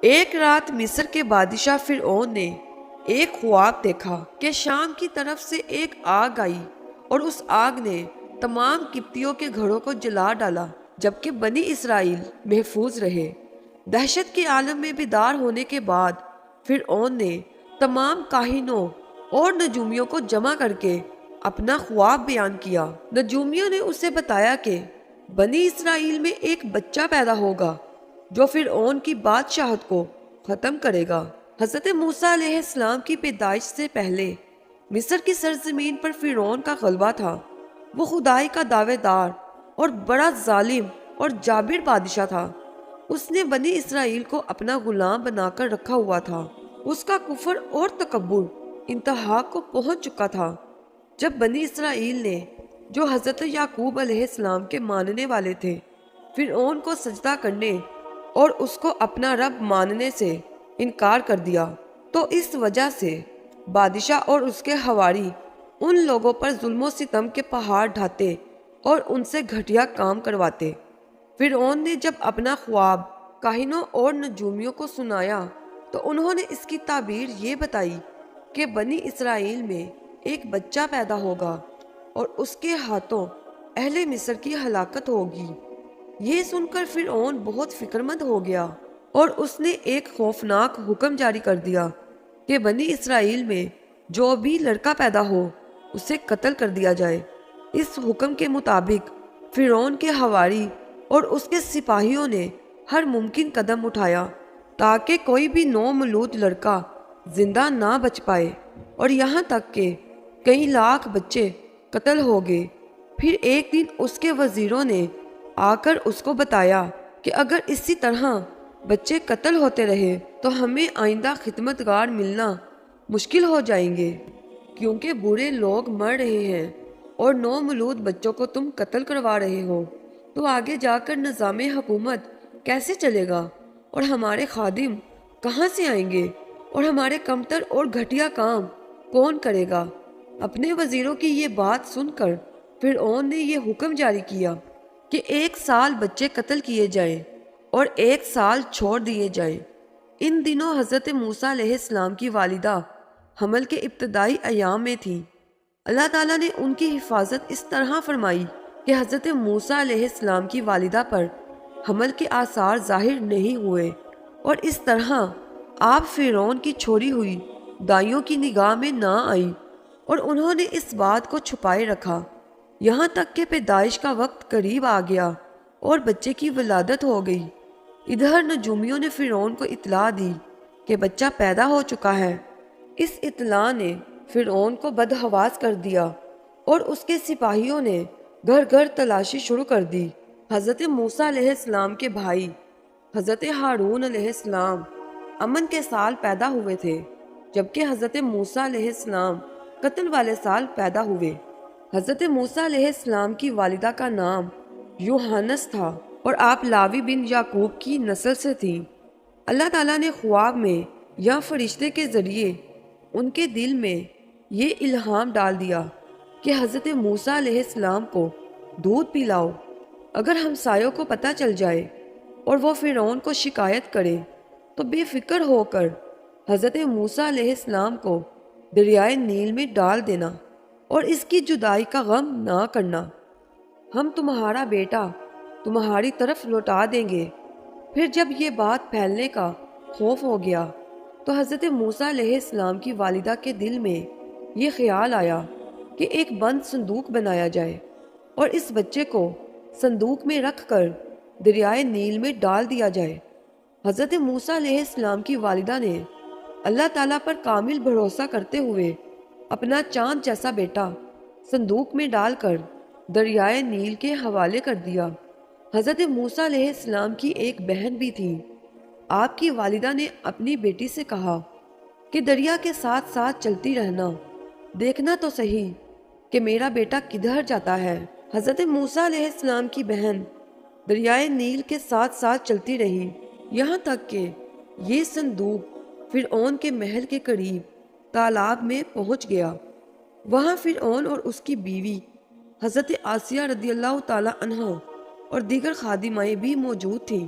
ایک رات مصر کے بادشاہ فرعون نے ایک خواب دیکھا کہ شام کی طرف سے ایک آگ آئی اور اس آگ نے تمام قبطیوں کے گھروں کو جلا ڈالا، جبکہ بنی اسرائیل محفوظ رہے۔ دہشت کے عالم میں بیدار ہونے کے بعد فرعون نے تمام کاہنوں اور نجومیوں کو جمع کر کے اپنا خواب بیان کیا۔ نجومیوں نے اسے بتایا کہ بنی اسرائیل میں ایک بچہ پیدا ہوگا جو فرعون کی بادشاہت کو ختم کرے گا۔ حضرت موسیٰ علیہ السلام کی پیدائش سے پہلے مصر کی سرزمین پر فرعون کا غلبہ تھا۔ وہ خدائی کا دعوے دار اور بڑا ظالم اور جابر بادشاہ تھا۔ اس نے بنی اسرائیل کو اپنا غلام بنا کر رکھا ہوا تھا۔ اس کا کفر اور تکبر انتہا کو پہنچ چکا تھا۔ جب بنی اسرائیل نے، جو حضرت یعقوب علیہ السلام کے ماننے والے تھے، فرعون کو سجدہ کرنے اور اس کو اپنا رب ماننے سے انکار کر دیا، تو اس وجہ سے بادشاہ اور اس کے حواری ان لوگوں پر ظلم و ستم کے پہاڑ ڈھاتے اور ان سے گھٹیا کام کرواتے۔ فرعون نے جب اپنا خواب کاہنوں اور نجومیوں کو سنایا تو انہوں نے اس کی تعبیر یہ بتائی کہ بنی اسرائیل میں ایک بچہ پیدا ہوگا اور اس کے ہاتھوں اہل مصر کی ہلاکت ہوگی۔ یہ سن کر فرعون بہت فکرمند ہو گیا اور اس نے ایک خوفناک حکم جاری کر دیا کہ بنی اسرائیل میں جو بھی لڑکا پیدا ہو اسے قتل کر دیا جائے۔ اس حکم کے مطابق فرعون کے حواری اور اس کے سپاہیوں نے ہر ممکن قدم اٹھایا تاکہ کوئی بھی نومولود لڑکا زندہ نہ بچ پائے، اور یہاں تک کہ کئی لاکھ بچے قتل ہو گئے۔ پھر ایک دن اس کے وزیروں نے آ کر اس کو بتایا کہ اگر اسی طرح بچے قتل ہوتے رہے تو ہمیں آئندہ خدمتگار ملنا مشکل ہو جائیں گے، کیونکہ برے لوگ مر رہے ہیں اور نومولود بچوں کو تم قتل کروا رہے ہو، تو آگے جا کر نظام حکومت کیسے چلے گا اور ہمارے خادم کہاں سے آئیں گے اور ہمارے کمتر اور گھٹیا کام کون کرے گا؟ اپنے وزیروں کی یہ بات سن کر فرعون نے یہ حکم جاری کیا کہ 1 سال بچے قتل کیے جائیں اور 1 سال چھوڑ دیے جائیں۔ ان دنوں حضرت موسیٰ علیہ السلام کی والدہ حمل کے ابتدائی ایام میں تھی۔ اللہ تعالیٰ نے ان کی حفاظت اس طرح فرمائی کہ حضرت موسیٰ علیہ السلام کی والدہ پر حمل کے آثار ظاہر نہیں ہوئے، اور اس طرح آپ فرعون کی چھوڑی ہوئی دائیوں کی نگاہ میں نہ آئی، اور انہوں نے اس بات کو چھپائے رکھا یہاں تک کہ پیدائش کا وقت قریب آ گیا اور بچے کی ولادت ہو گئی۔ ادھر نجومیوں نے فرعون کو اطلاع دی کہ بچہ پیدا ہو چکا ہے۔ اس اطلاع نے فرعون کو بدحواس کر دیا اور اس کے سپاہیوں نے گھر گھر تلاشی شروع کر دی۔ حضرت موسیٰ علیہ السلام کے بھائی حضرت ہارون علیہ السلام امن کے سال پیدا ہوئے تھے، جبکہ حضرت موسیٰ علیہ السلام قتل والے سال پیدا ہوئے۔ حضرت موسیٰ علیہ السلام کی والدہ کا نام یوحنس تھا اور آپ لاوی بن یعقوب کی نسل سے تھیں۔ اللہ تعالیٰ نے خواب میں یا فرشتے کے ذریعے ان کے دل میں یہ الہام ڈال دیا کہ حضرت موسیٰ علیہ السلام کو دودھ پلاؤ۔ اگر ہمسایوں کو پتہ چل جائے اور وہ فرعون کو شکایت کرے تو بے فکر ہو کر حضرت موسیٰ علیہ السلام کو دریائے نیل میں ڈال دینا اور اس کی جدائی کا غم نہ کرنا۔ ہم تمہارا بیٹا تمہاری طرف لوٹا دیں گے۔ پھر جب یہ بات پھیلنے کا خوف ہو گیا تو حضرت موسیٰ علیہ السلام کی والدہ کے دل میں یہ خیال آیا کہ ایک بند صندوق بنایا جائے اور اس بچے کو صندوق میں رکھ کر دریائے نیل میں ڈال دیا جائے۔ حضرت موسیٰ علیہ السلام کی والدہ نے اللہ تعالیٰ پر کامل بھروسہ کرتے ہوئے اپنا چاند جیسا بیٹا صندوق میں ڈال کر دریائے نیل کے حوالے کر دیا۔ حضرت موسیٰ علیہ السلام کی ایک بہن بھی تھی۔ آپ کی والدہ نے اپنی بیٹی سے کہا کہ دریا کے ساتھ ساتھ چلتی رہنا، دیکھنا تو صحیح کہ میرا بیٹا کدھر جاتا ہے۔ حضرت موسیٰ علیہ السلام کی بہن دریائے نیل کے ساتھ ساتھ چلتی رہی، یہاں تک کہ یہ صندوق فرعون کے محل کے قریب تالاب میں پہنچ گیا۔ وہاں فرعون اور اس کی بیوی حضرت آسیہ رضی اللہ تعالی عنہ اور دیگر خادمائیں بھی موجود تھیں۔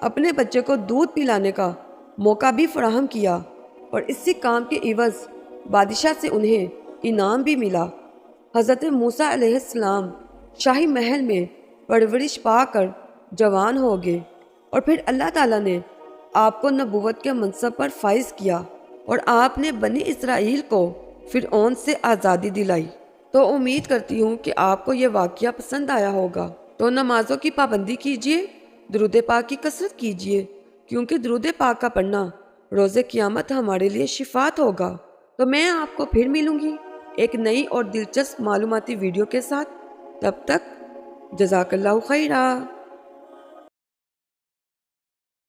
اپنے بچے کو دودھ پلانے کا موقع بھی فراہم کیا اور اسی کام کے عوض بادشاہ سے انہیں انعام بھی ملا۔ حضرت موسیٰ علیہ السلام شاہی محل میں پرورش پا کر جوان ہو گئے اور پھر اللہ تعالیٰ نے آپ کو نبوت کے منصب پر فائز کیا اور آپ نے بنی اسرائیل کو فرعون سے آزادی دلائی۔ تو امید کرتی ہوں کہ آپ کو یہ واقعہ پسند آیا ہوگا۔ تو نمازوں کی پابندی کیجیے، درود پاک کی کثرت کیجیے، کیونکہ درود پاک کا پڑھنا روز قیامت ہمارے لیے شفاعت ہوگا۔ تو میں آپ کو پھر ملوں گی ایک نئی اور دلچسپ معلوماتی ویڈیو کے ساتھ۔ تب تک جزاک اللہ خیرہ۔